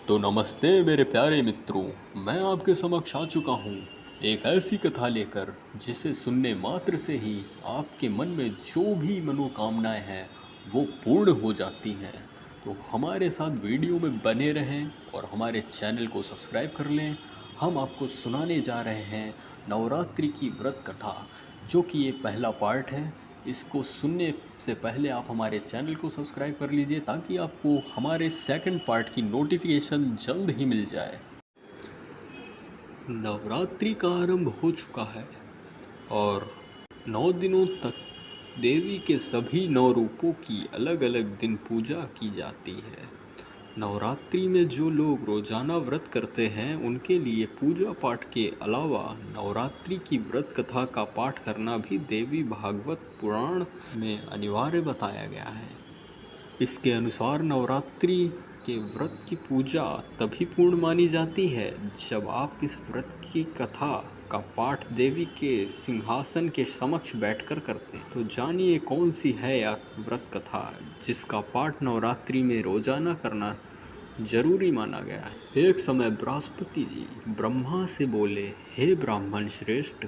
तो नमस्ते मेरे प्यारे मित्रों। मैं आपके समक्ष आ चुका हूँ एक ऐसी कथा लेकर जिसे सुनने मात्र से ही आपके मन में जो भी मनोकामनाएं हैं वो पूर्ण हो जाती हैं। तो हमारे साथ वीडियो में बने रहें और हमारे चैनल को सब्सक्राइब कर लें। हम आपको सुनाने जा रहे हैं नवरात्रि की व्रत कथा, जो कि ये पहला पार्ट है। इसको सुनने से पहले आप हमारे चैनल को सब्सक्राइब कर लीजिए ताकि आपको हमारे सेकंड पार्ट की नोटिफिकेशन जल्द ही मिल जाए। नवरात्रि का आरंभ हो चुका है और 9 दिनों तक देवी के सभी 9 रूपों की अलग अलग दिन पूजा की जाती है। नवरात्रि में जो लोग रोजाना व्रत करते हैं उनके लिए पूजा पाठ के अलावा नवरात्रि की व्रत कथा का पाठ करना भी देवी भागवत पुराण में अनिवार्य बताया गया है। इसके अनुसार नवरात्रि के व्रत की पूजा तभी पूर्ण मानी जाती है जब आप इस व्रत की कथा का पाठ देवी के सिंहासन के समक्ष बैठकर करते हैं। तो जानिए कौन सी है यह व्रत कथा जिसका पाठ नवरात्रि में रोजाना करना जरूरी माना गया है। एक समय बृहस्पति जी ब्रह्मा से बोले, हे ब्राह्मण श्रेष्ठ,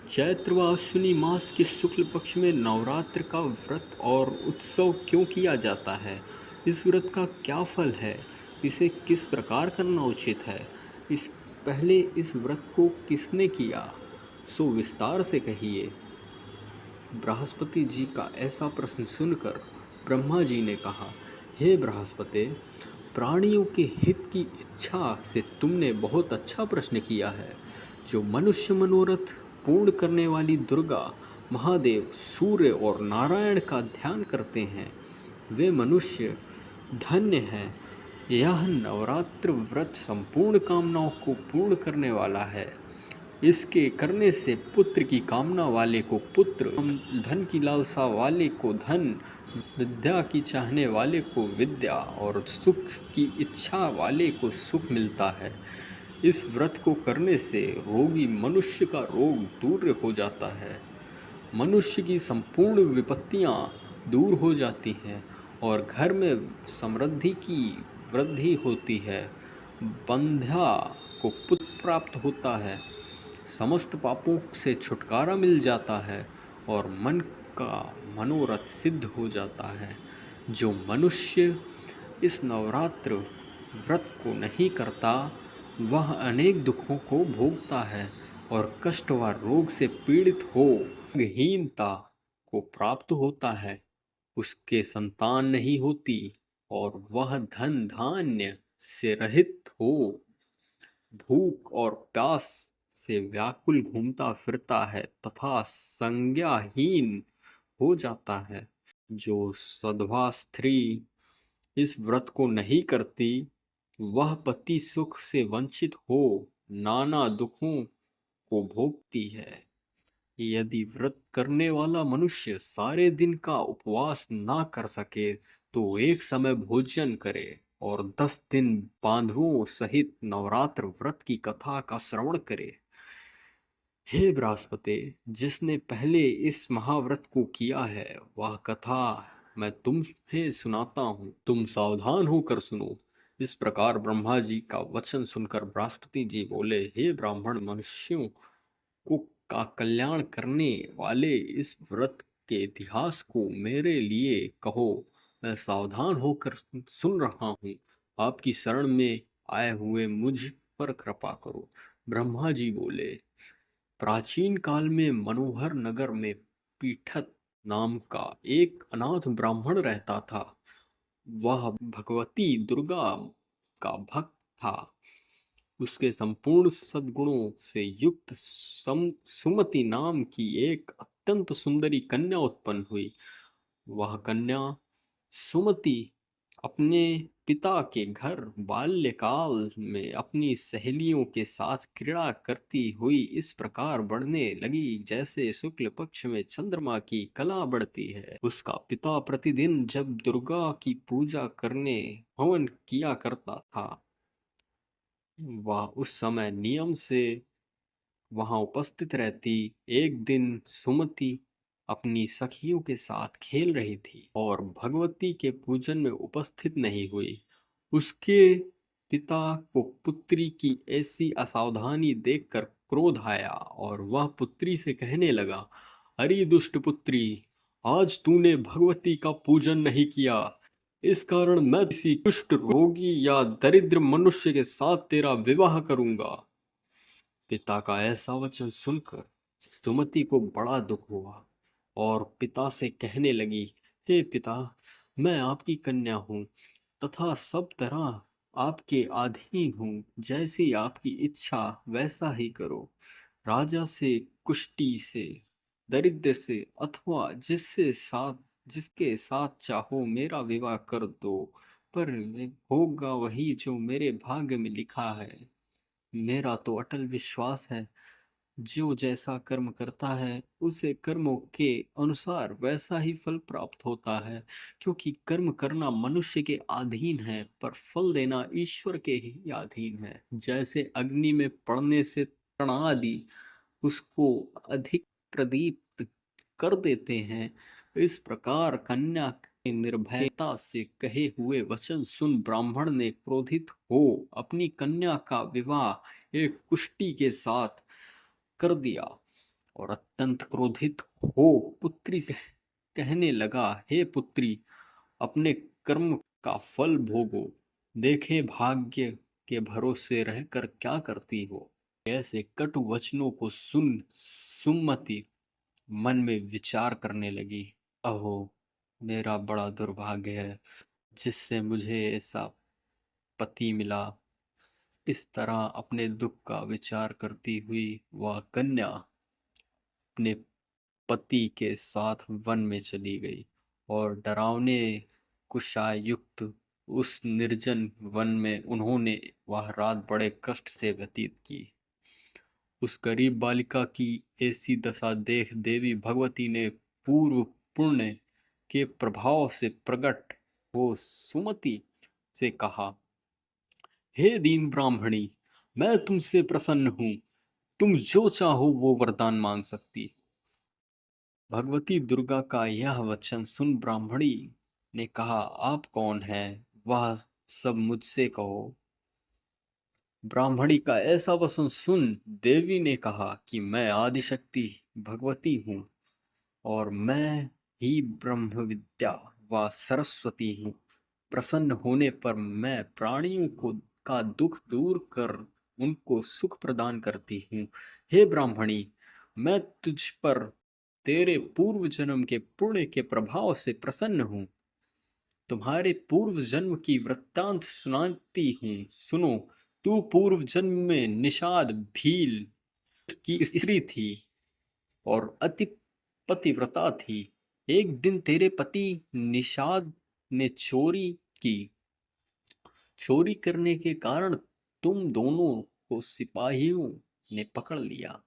चैत्र व अश्विनी मास के शुक्ल पक्ष में नवरात्र का व्रत और उत्सव क्यों किया जाता है? इस व्रत का क्या फल है? इसे किस प्रकार करना उचित है? इस व्रत को किसने किया? सो विस्तार से कहिए। बृहस्पति जी का ऐसा प्रश्न सुनकर ब्रह्मा जी ने कहा, हे बृहस्पति, प्राणियों के हित की इच्छा से तुमने बहुत अच्छा प्रश्न किया है। जो मनुष्य मनोरथ पूर्ण करने वाली दुर्गा, महादेव, सूर्य और नारायण का ध्यान करते हैं वे मनुष्य धन्य हैं। यह नवरात्र व्रत संपूर्ण कामनाओं को पूर्ण करने वाला है। इसके करने से पुत्र की कामना वाले को पुत्र, धन की लालसा वाले को धन, विद्या की चाहने वाले को विद्या और सुख की इच्छा वाले को सुख मिलता है। इस व्रत को करने से रोगी मनुष्य का रोग दूर हो जाता है, मनुष्य की संपूर्ण विपत्तियां दूर हो जाती हैं और घर में समृद्धि की वृद्धि होती है। बंध्या को पुत्र प्राप्त होता है, समस्त पापों से छुटकारा मिल जाता है और मन का मनोरथ सिद्ध हो जाता है। जो मनुष्य इस नवरात्र व्रत को नहीं करता वह अनेक दुखों को भोगता है और कष्ट व रोग से पीड़ित हो हीनता को प्राप्त होता है। उसके संतान नहीं होती और वह धन धान्य से रहित हो भूख और प्यास से व्याकुल घूमता फिरता है तथा संज्ञाहीन हो जाता है। जो सधवा स्त्री इस व्रत को नहीं करती वह पति सुख से वंचित हो नाना दुखों को भोगती है। यदि व्रत करने वाला मनुष्य सारे दिन का उपवास ना कर सके तो एक समय भोजन करे और 10 दिन बांधवों सहित नवरात्र व्रत की कथा का श्रवण करे। हे बृहस्पति, जिसने पहले इस महाव्रत को किया है वह कथा मैं तुम्हें सुनाता हूँ, तुम सावधान होकर सुनो। इस प्रकार ब्रह्मा जी का वचन सुनकर बृहस्पति जी बोले, हे ब्राह्मण, मनुष्यों को का कल्याण करने वाले इस व्रत के इतिहास को मेरे लिए कहो। मैं सावधान होकर सुन रहा हूँ। आपकी शरण में आए हुए मुझ पर कृपा करो। ब्रह्मा जी बोले, प्राचीन काल में मनोहर नगर में पीठत नाम का एक अनाथ ब्राह्मण रहता था। वह भगवती दुर्गा का भक्त था। उसके संपूर्ण सद्गुणों से युक्त सुमति नाम की एक अत्यंत सुंदरी कन्या उत्पन्न हुई। वह कन्या सुमति अपने पिता के घर बाल्यकाल में अपनी सहेलियों के साथ क्रीड़ा करती हुई इस प्रकार बढ़ने लगी जैसे शुक्ल पक्ष में चंद्रमा की कला बढ़ती है। उसका पिता प्रतिदिन जब दुर्गा की पूजा करने हवन किया करता था वह उस समय नियम से वहां उपस्थित रहती। एक दिन सुमति अपनी सखियों के साथ खेल रही थी और भगवती के पूजन में उपस्थित नहीं हुई। उसके पिता को पुत्री की ऐसी असावधानी देखकर क्रोध आया और वह पुत्री से कहने लगा, अरे दुष्ट पुत्री, आज तूने भगवती का पूजन नहीं किया, इस कारण मैं किसी कुष्ठ रोगी या दरिद्र मनुष्य के साथ तेरा विवाह करूंगा। पिता का ऐसा वचन सुनकर सुमति को बड़ा दुख हुआ और पिता से कहने लगी, हे पिता, मैं आपकी कन्या हूँ तथा सब तरह आपके अधीन हूँ, जैसी आपकी इच्छा वैसा ही करो। राजा से, कुष्टी से, दरिद्र से अथवा जिसके साथ चाहो मेरा विवाह कर दो, पर होगा वही जो मेरे भाग्य में लिखा है। मेरा तो अटल विश्वास है, जो जैसा कर्म करता है उसे कर्मों के अनुसार वैसा ही फल प्राप्त होता है, क्योंकि कर्म करना मनुष्य के अधीन है पर फल देना ईश्वर के ही अधीन है। जैसे अग्नि में पड़ने से तृण आदि उसको अधिक प्रदीप्त कर देते हैं, इस प्रकार कन्या के निर्भयता से कहे हुए वचन सुन ब्राह्मण ने क्रोधित हो अपनी कन्या का विवाह एक कुष्टी के साथ कर दिया और अत्यंत क्रोधित हो पुत्री से कहने लगा, हे पुत्री, अपने कर्म का फल भोगो, देखे भाग्य के भरोसे रहकर क्या करती हो। ऐसे कटु वचनों को सुन सुमति मन में विचार करने लगी, अहो, मेरा बड़ा दुर्भाग्य है जिससे मुझे ऐसा पति मिला। इस तरह अपने दुख का विचार करती हुई वह कन्या अपने पति के साथ वन में चली गई और डरावने कुशायुक्त उस निर्जन वन में उन्होंने वह रात बड़े कष्ट से व्यतीत की। उस गरीब बालिका की ऐसी दशा देख देवी भगवती ने पूर्व पुण्य के प्रभाव से प्रकट हो सुमति से कहा, हे दीन ब्राह्मणी, मैं तुमसे प्रसन्न हूँ, तुम जो चाहो वो वरदान मांग सकती। भगवती दुर्गा का यह वचन सुन ब्राह्मणी ने कहा, आप कौन हैं, वह सब मुझसे कहो। ब्राह्मणी का ऐसा वचन सुन देवी ने कहा कि मैं आदिशक्ति भगवती हूँ और मैं ही ब्रह्म विद्या व सरस्वती हूँ। प्रसन्न होने पर मैं प्राणियों को का दुख दूर कर उनको सुख प्रदान करती हूँ। हे ब्राह्मणी, मैं तुझ पर तेरे पूर्व जन्म के पुण्य के प्रभाव से प्रसन्न हूँ। तुम्हारे पूर्व जन्म की वृत्तांत सुनाती हूँ, सुनो। तू पूर्व जन्म में निषाद भील की स्त्री थी और अति पतिव्रता थी। एक दिन तेरे पति निषाद ने चोरी की। चोरी करने के कारण तुम दोनों को सिपाहियों ने पकड़ लिया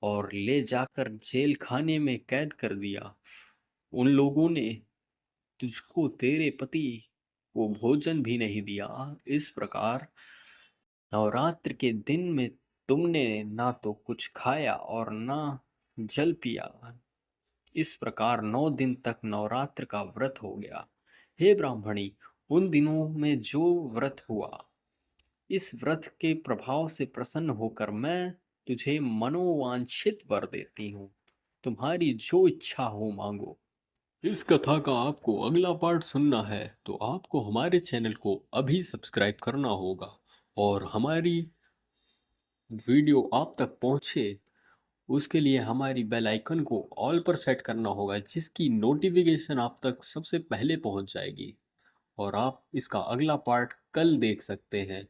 और ले जाकर जेल खाने में कैद कर दिया। उन लोगों ने तुझको तेरे पति को भोजन भी नहीं दिया। इस प्रकार नवरात्र के दिन में तुमने ना तो कुछ खाया और ना जल पिया। इस प्रकार 9 दिन तक नवरात्र का व्रत हो गया। हे ब्राह्मणी, उन दिनों में जो व्रत हुआ, इस व्रत के प्रभाव से प्रसन्न होकर मैं तुझे मनोवांछित वर देती हूँ। तुम्हारी जो इच्छा हो मांगो। इस कथा का आपको अगला पार्ट सुनना है तो आपको हमारे चैनल को अभी सब्सक्राइब करना होगा और हमारी वीडियो आप तक पहुंचे उसके लिए हमारी बेल आइकन को ऑल पर सेट करना होगा, जिसकी नोटिफिकेशन आप तक सबसे पहले पहुंच जाएगी और आप इसका अगला पार्ट कल देख सकते हैं।